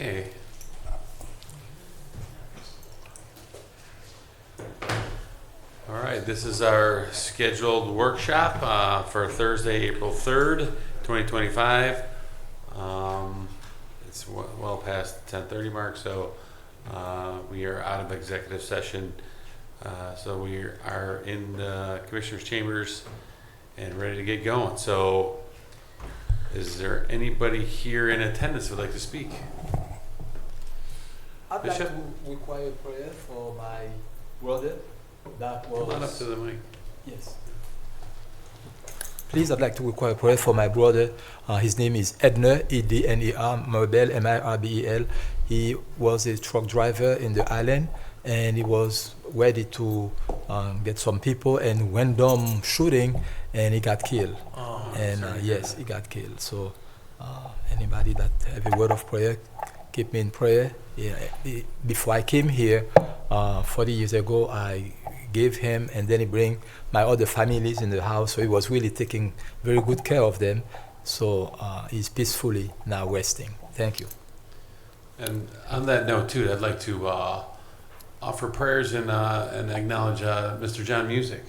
Okay. All right, this is our scheduled workshop for Thursday, April 3rd, 2025. It's well past the 10:30 mark, so we are out of executive session. So we are in the Commissioner's Chambers and ready to get going. So is there anybody here in attendance who would like to speak? I'd Bishop? like to require prayer for my brother that was... Come on up to the mic. Yes. Please, I'd like to require prayer for my brother. His name is Edner, E-D-N-E-R, Mirbel, M-I-R-B-E-L. He was a truck driver in the island, and he was ready to get some people and random shooting, and he got killed. Yes, he got killed. So anybody that have a word of prayer, keep me in prayer. Yeah, before I came here 40 years ago, I gave him, and then he bring my other families in the house. So he was really taking very good care of them. So he's peacefully now resting. Thank you. And on that note too, I'd like to offer prayers and acknowledge Mr. John Music.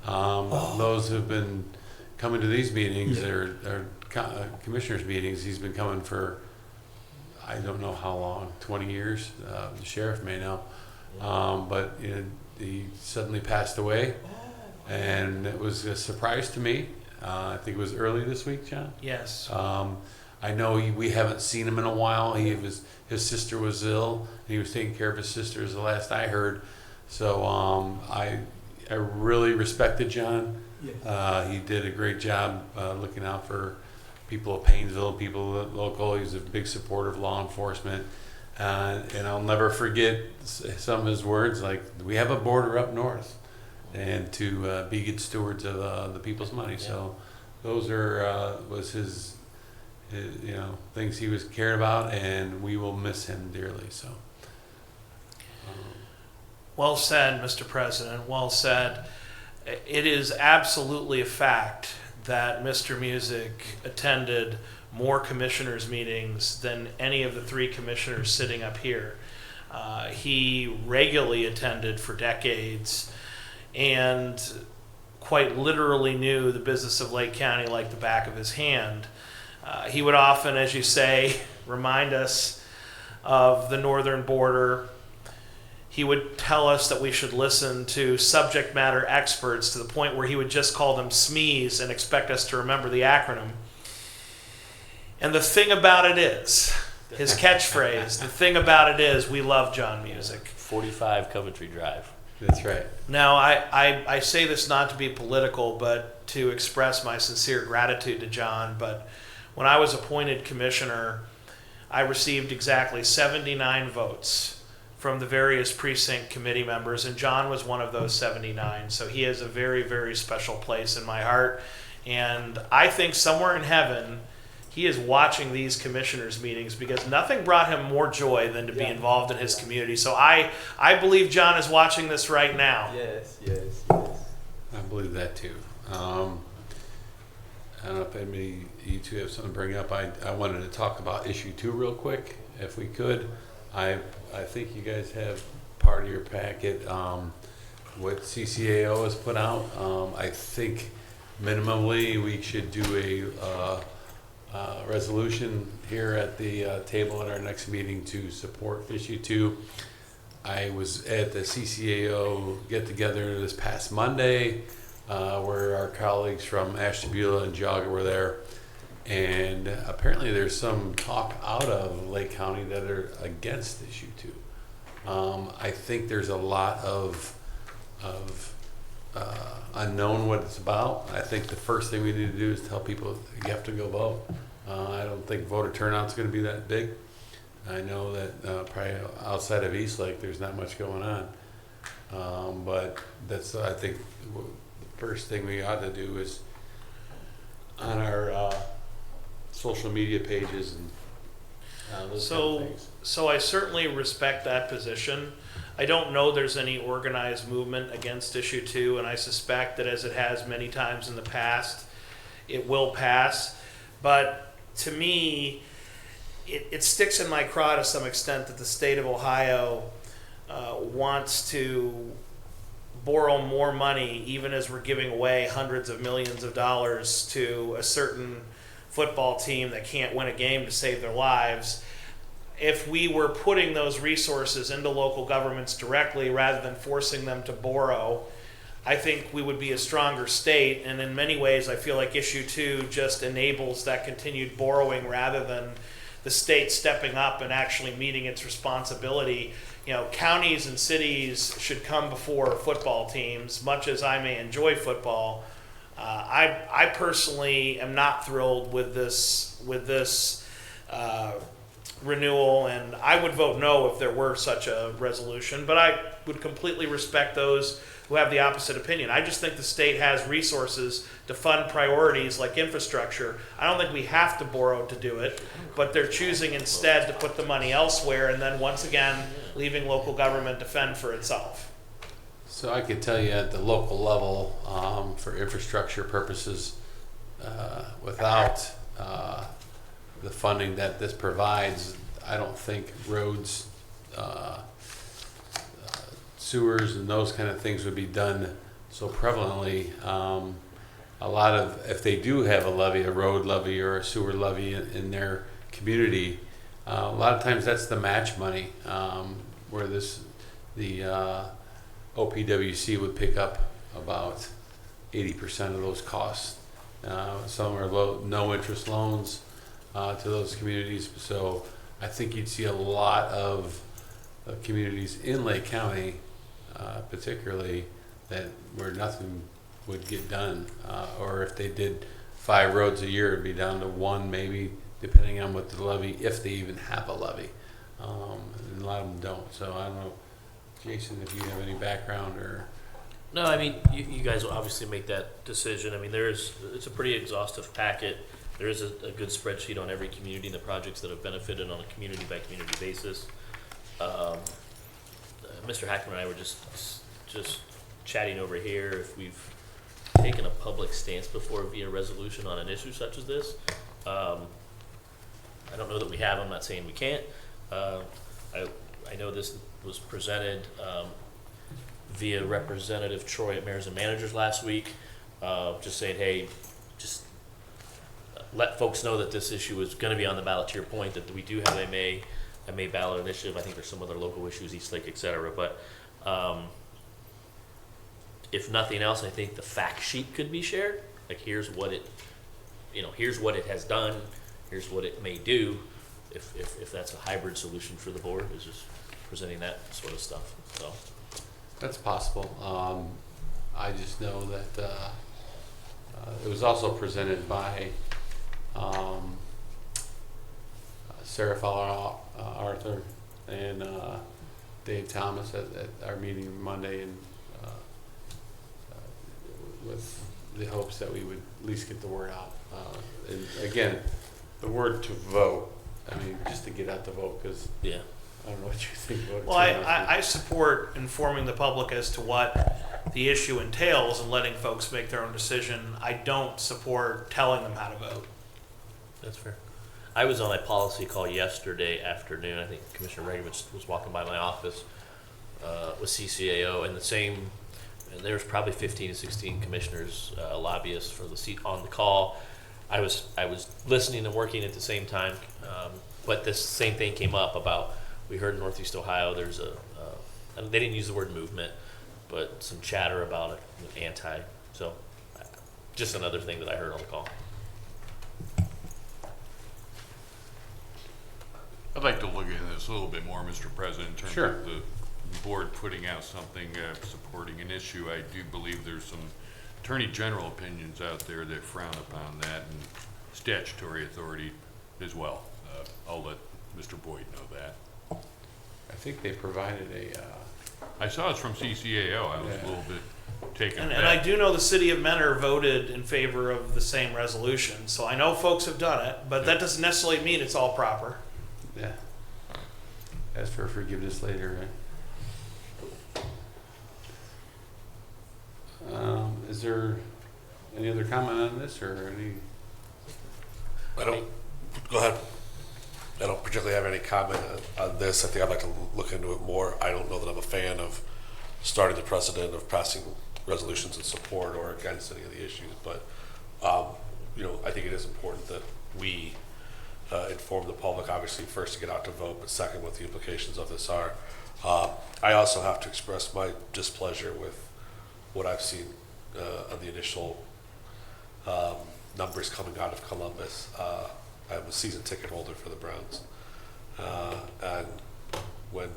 Those who've been coming to these meetings or commissioners meetings, he's been coming for I don't know how long, 20 years. The sheriff may know, but he suddenly passed away, and it was a surprise to me. I think it was early this week, John. Yes. I know we haven't seen him in a while. His sister was ill, and he was taking care of his sister, is the last I heard. So I really respected John. Yes. He did a great job looking out for people of Painesville, people local. He was a big supporter of law enforcement. And I'll never forget some of his words, like, we have a border up north, and to be good stewards of the people's money. Yeah. So those was his things he was cared about, and we will miss him dearly. So Well said, Mr. President. Well said. It is absolutely a fact that Mr. Music attended more commissioners meetings than any of the three commissioners sitting up here. He regularly attended for decades and quite literally knew the business of Lake County like the back of his hand. He would often, as you say, remind us of the northern border. He would tell us that we should listen to subject matter experts to the point where he would just call them SMEs and expect us to remember the acronym. And the thing about it is, his catchphrase, the thing about it is, we love John Music. 45 Coventry Drive. that's right. Now, I say this not to be political, but to express my sincere gratitude to John. But when I was appointed commissioner, I received exactly 79 votes from the various precinct committee members, and John was one of those 79. So he has a very, very special place in my heart. And I think somewhere in heaven, he is watching these commissioners' meetings, because nothing brought him more joy than to be involved in his community. So I believe John is watching this right now. Yes. I believe that too. I don't know if anybody, you two have something to bring up. I wanted to talk about issue 2 real quick, if we could. I think you guys have part of your packet, what CCAO has put out. I think minimally we should do a resolution here at the table at our next meeting to support issue 2. I was at the CCAO get together this past Monday, where our colleagues from Ashtabula and Geauga were there, and apparently there's some talk out of Lake County that are against issue 2. I think there's a lot of unknown what it's about. I think the first thing we need to do is tell people you have to go vote. I don't think voter turnout's going to be that big. I know that probably outside of Eastlake there's not much going on, but that's, I think, the first thing we ought to do is on our social media pages and those kind of things. So I certainly respect that position. I don't know there's any organized movement against issue 2, and I suspect that, as it has many times in the past, it will pass. But to me, it sticks in my craw to some extent that the state of Ohio wants to borrow more money, even as we're giving away hundreds of millions of dollars to a certain football team that can't win a game to save their lives. If we were putting those resources into local governments directly rather than forcing them to borrow, I think we would be a stronger state. And in many ways, I feel like issue 2 just enables that continued borrowing rather than the state stepping up and actually meeting its responsibility. You know, counties and cities should come before football teams. Much as I may enjoy football, I personally am not thrilled with this renewal, and I would vote no if there were such a resolution. But I would completely respect those who have the opposite opinion. I just think the state has resources to fund priorities like infrastructure. I don't think we have to borrow to do it, but they're choosing instead to put the money elsewhere, and then once again leaving local government to fend for itself. So I could tell you at the local level, for infrastructure purposes, without the funding that this provides, I don't think roads, sewers and those kind of things would be done so prevalently. A lot of, if they do have a levy, a road levy or a sewer levy in their community, a lot of times that's the match money, where the OPWC would pick up about 80% of those costs. Some are no interest loans to those communities. So I think you'd see a lot of communities in Lake County, particularly, that where nothing would get done, or if they did 5 roads a year, it'd be down to 1 maybe, depending on what the levy, if they even have a levy. And a lot of them don't. So I don't know, Jason, if you have any background or. No, I mean, you guys will obviously make that decision. I mean, it's a pretty exhaustive packet. There is a good spreadsheet on every community and the projects that have benefited on a community by community basis. Mr. Hackman and I were just chatting over here if we've taken a public stance before via resolution on an issue such as this. I don't know that we have. I'm not saying we can't. I know this was presented via Representative Troy at Mayors and Managers last week, just saying, hey, just let folks know that this issue is going to be on the ballot. To your point, that we do have a May ballot initiative. I think there's some other local issues, East Lake, et cetera. But if nothing else, I think the fact sheet could be shared. Like, here's what it has done. Here's what it may do. If that's a hybrid solution for the board, is just presenting that sort of stuff. So That's possible. I just know that it was also presented by Sarah Fowler Arthur and Dave Thomas at our meeting Monday, and with the hopes that we would at least get the word out. And again, the word to vote, I mean, just to get out the vote, because yeah. I don't know what you think about it. Well, I support informing the public as to what the issue entails and letting folks make their own decision. I don't support telling them how to vote. That's fair. I was on a policy call yesterday afternoon. I think Commissioner Reagan was walking by my office with CCAO, and and there was probably 15 to 16 commissioners, lobbyists for the seat on the call. I was listening and working at the same time, but this same thing came up about, we heard in Northeast Ohio there's and they didn't use the word movement, but some chatter about it, so just another thing that I heard on the call. I'd like to look at this a little bit more, Mr. President, in terms Sure. of the board putting out something supporting an issue. I do believe there's some Attorney General opinions out there that frown upon that, and statutory authority as well. I'll let Mr. Boyd know that. I think they provided I saw it's from CCAO. I was Yeah. a little bit taken And aback. I do know the city of Mentor voted in favor of the same resolution, so I know folks have done it, but that doesn't necessarily mean it's all proper. yeah. Ask for forgiveness later, right? Is there any other comment on this, or any? I don't, go ahead. I don't particularly have any comment on this. I think I'd like to look into it more. I don't know that I'm a fan of starting the precedent of passing resolutions in support or against any of the issues, but I think it is important that we inform the public, obviously, first to get out to vote, but second, what the implications of this are. I also have to express my displeasure with what I've seen of the initial numbers coming out of Columbus. I'm a season ticket holder for the Browns. And when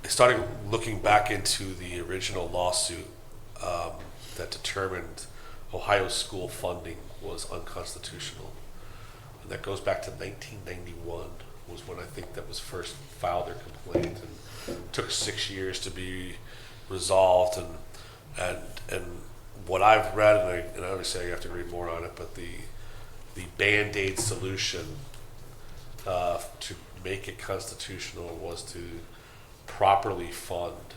I started looking back into the original lawsuit that determined Ohio school funding was unconstitutional, and that goes back to 1991 was when I think that was first filed their complaint, and took 6 years to be resolved. And what I've read, and obviously I have to read more on it, but the Band-Aid solution to make it constitutional was to properly fund,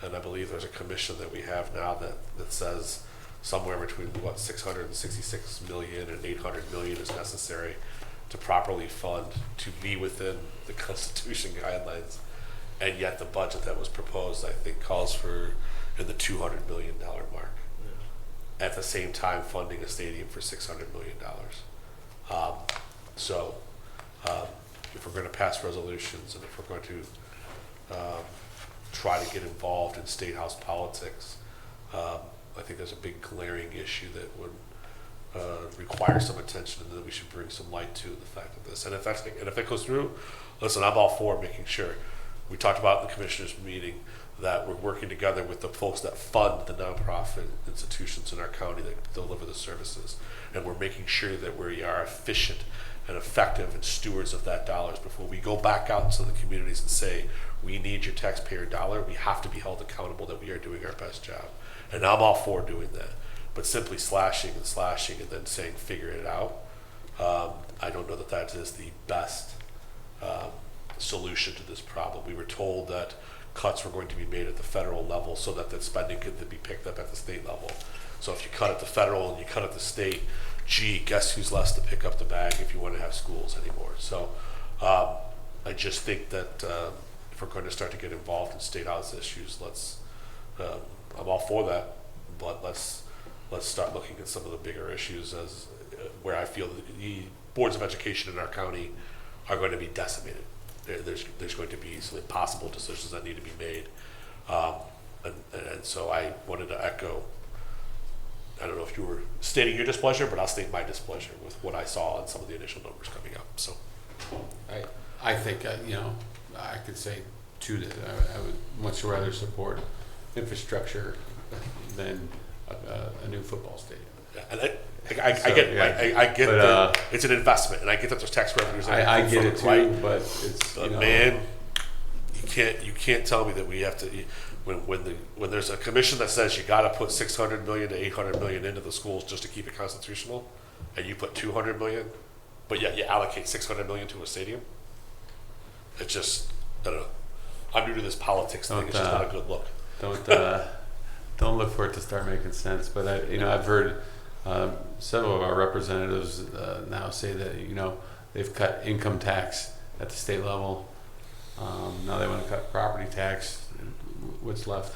and I believe there's a commission that we have now that says somewhere between 666 million and 800 million is necessary to properly fund, to be within the Constitution guidelines. And yet the budget that was proposed, I think, calls for in the $200 million mark. At the same time funding a stadium for $600 million. If we're going to pass resolutions, and if we're going to try to get involved in state house politics, I think there's a big glaring issue that would require some attention, and that we should bring some light to the fact of this. And if that goes through, listen, I'm all for making sure. We talked about in the commissioners' meeting that we're working together with the folks that fund the nonprofit institutions in our county that deliver the services, and we're making sure that we are efficient and effective and stewards of that dollars before we go back out into the communities and say, we need your taxpayer dollar. We have to be held accountable that we are doing our best job. And I'm all for doing that. But simply slashing and then saying, figure it out, I don't know that is the best solution to this problem. We were told that cuts were going to be made at the federal level so that the spending could be picked up at the state level. So if you cut at the federal and you cut at the state, guess who's left to pick up the bag if you want to have schools anymore? So I just think that if we're going to start to get involved in state house issues, I'm all for that, but let's start looking at some of the bigger issues as where I feel that the boards of education in our county are going to be decimated. There's going to be some impossible decisions that need to be made. And so I wanted to echo, I don't know if you were stating your displeasure, but I'll state my displeasure with what I saw and some of the initial numbers coming up. So I think, I could say too that I would much rather support infrastructure than a new football stadium. yeah, and I get that it's an investment, and I get that there's tax revenues. I get it too, right? but it's But man, you can't tell me that we have to when there's a commission that says you got to put 600 million to 800 million into the schools just to keep it constitutional, and you put 200 million, but yet you allocate 600 million to a stadium. It just, I don't know. I'm new to this politics thing. It's just not a good look. Don't look for it to start making sense. But I've heard several of our representatives now say that they've cut income tax at the state level. Now they want to cut property tax. What's left?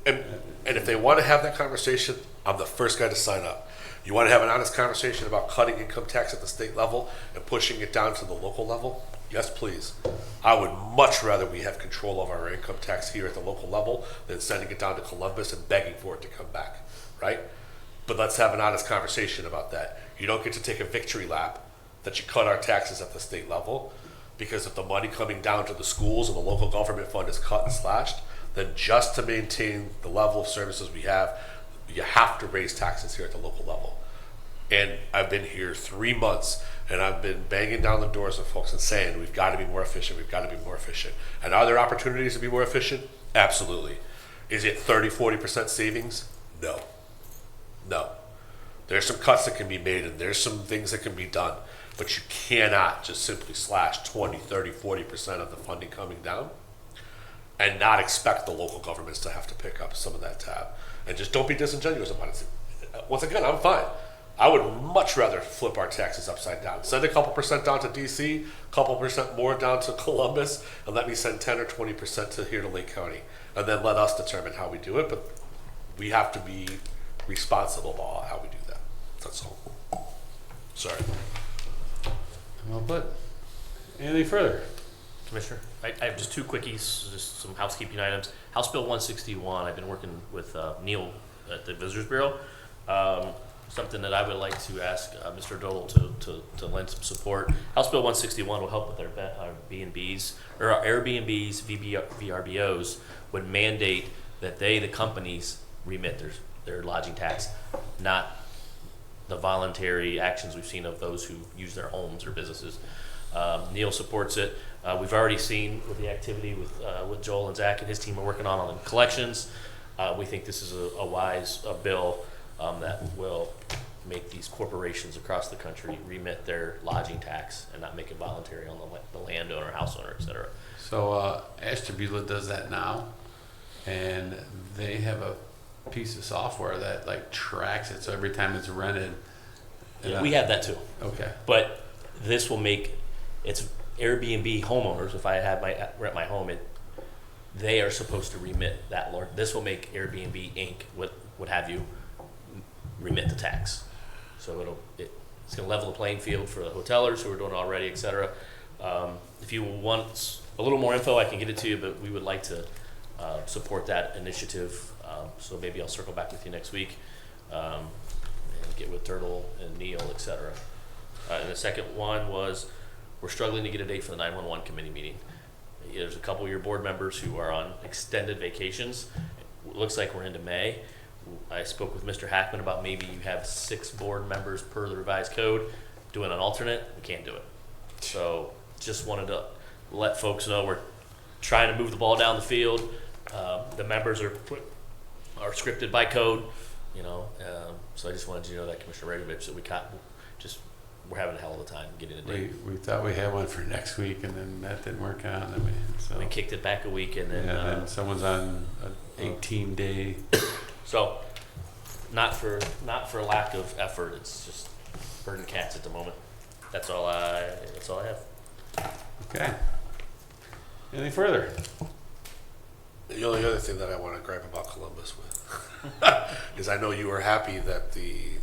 And if they want to have that conversation, I'm the first guy to sign up. You want to have an honest conversation about cutting income tax at the state level and pushing it down to the local level? Yes, please. I would much rather we have control of our income tax here at the local level than sending it down to Columbus and begging for it to come back, right? But let's have an honest conversation about that. You don't get to take a victory lap that you cut our taxes at the state level, because if the money coming down to the schools and the local government fund is cut and slashed, then just to maintain the level of services we have, you have to raise taxes here at the local level. And I've been here 3 months, and I've been banging down the doors of folks and saying, we've got to be more efficient, we've got to be more efficient. And are there opportunities to be more efficient? Absolutely. Is it 30-40% savings? No. There's some cuts that can be made, and there's some things that can be done, but you cannot just simply slash 20, 30, 40% of the funding coming down and not expect the local governments to have to pick up some of that tab. And just don't be disingenuous about it. Once again, I'm fine. I would much rather flip our taxes upside down. Send a couple percent down to DC, a couple percent more down to Columbus, and let me send 10 or 20% to here to Lake County. And then let us determine how we do it, but we have to be responsible about how we do that. That's all. Sorry. Well put. Anything further? Commissioner, I have just two quickies, just some housekeeping items. House Bill 161, I've been working with Neil at the Visitors Bureau. Something that I would like to ask Mr. Dole to lend some support. House Bill 161 will help with our B&Bs, or our Airbnbs, VRBOs, would mandate that the companies, remit their lodging tax, not the voluntary actions we've seen of those who use their homes or businesses. Neil supports it. We've already seen with the activity with Joel and Zach and his team are working on the collections. We think this is a wise bill that will make these corporations across the country remit their lodging tax and not make it voluntary on the landowner, house owner, et cetera. So Ashtabula does that now, and they have a piece of software that like tracks it. So every time it's rented, Yeah, we have that too. Okay. But this will make it's Airbnb homeowners. If I rent my home, they are supposed to remit that. This will make Airbnb Inc. What have you remit the tax. So it's going to level the playing field for the hotelers who are doing it already, et cetera. If you want a little more info, I can get it to you, but we would like to support that initiative. So maybe I'll circle back with you next week and get with Turtle and Neil, et cetera. And the second one was we're struggling to get a date for the 911 committee meeting. There's a couple of your board members who are on extended vacations. It looks like we're into May. I spoke with Mr. Hackman about maybe you have 6 board members per the revised code. Doing an alternate, we can't do it. So just wanted to let folks know we're trying to move the ball down the field. The members are scripted by code, so I just wanted you to know that, Commissioner Ragovich, that we're having a hell of a time getting a date. We thought we had one for next week, and then that didn't work out. We kicked it back a week, and then then someone's on an 18-day. So, not for lack of effort. It's just herding cats at the moment. That's all I have. Okay. Anything further? The only other thing that I want to gripe about Columbus with is I know you were happy that the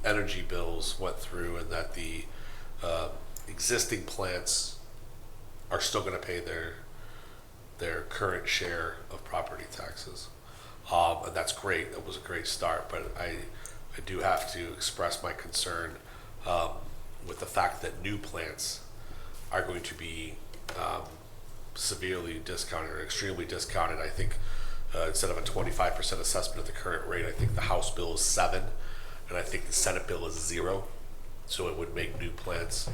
energy bills went through and that the existing plants are still going to pay their current share of property taxes. And that's great. That was a great start, but I do have to express my concern with the fact that new plants are going to be severely discounted or extremely discounted. I think instead of a 25% assessment at the current rate, I think the House bill is 7%, and I think the Senate bill is 0%. So it would make new plants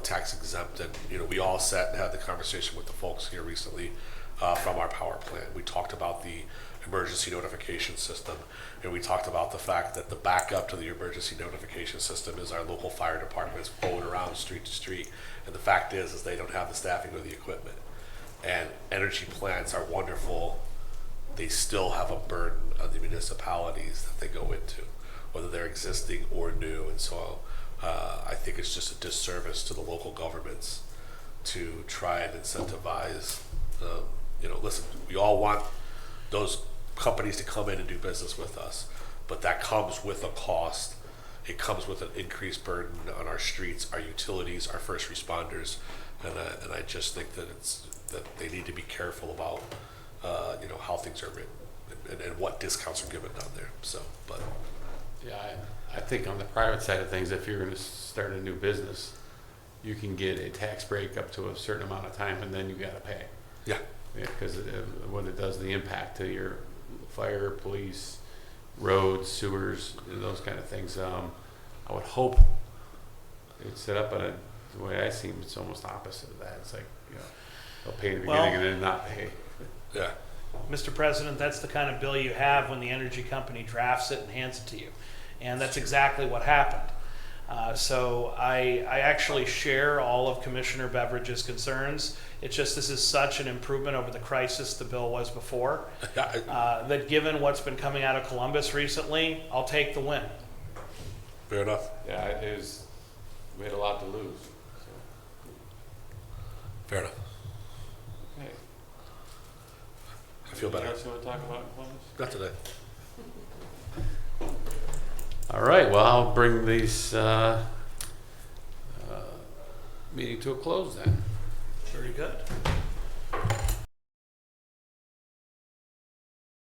tax exempt. And we all sat and had the conversation with the folks here recently from our power plant. We talked about the emergency notification system, and we talked about the fact that the backup to the emergency notification system is our local fire departments going around street to street. And the fact is they don't have the staffing or the equipment. And energy plants are wonderful. They still have a burden on the municipalities that they go into, whether they're existing or new. And so I think it's just a disservice to the local governments to try and incentivize. Listen, we all want those companies to come in and do business with us, but that comes with a cost. It comes with an increased burden on our streets, our utilities, our first responders, and I just think that they need to be careful about how things are written and what discounts are given down there. So, but Yeah, I think on the private side of things, if you're going to start a new business, you can get a tax break up to a certain amount of time, and then you got to pay. yeah, Because what it does, the impact to your fire, police, roads, sewers, and those kind of things. I would hope it's set up, but the way I see it, it's almost opposite of that. It's like, they'll pay in the beginning and then not pay. yeah. Mr. President, that's the kind of bill you have when the energy company drafts it and hands it to you. And that's exactly what happened. So I actually share all of Commissioner Beveridge's concerns. It's just this is such an improvement over the crisis the bill was before, that given what's been coming out of Columbus recently, I'll take the win. Fair enough. Yeah, it was, we had a lot to lose. So, Fair enough. okay. I feel better. Anything else you want to talk about, Columbus? Not today. All right, well, I'll bring this meeting to a close then. Very good.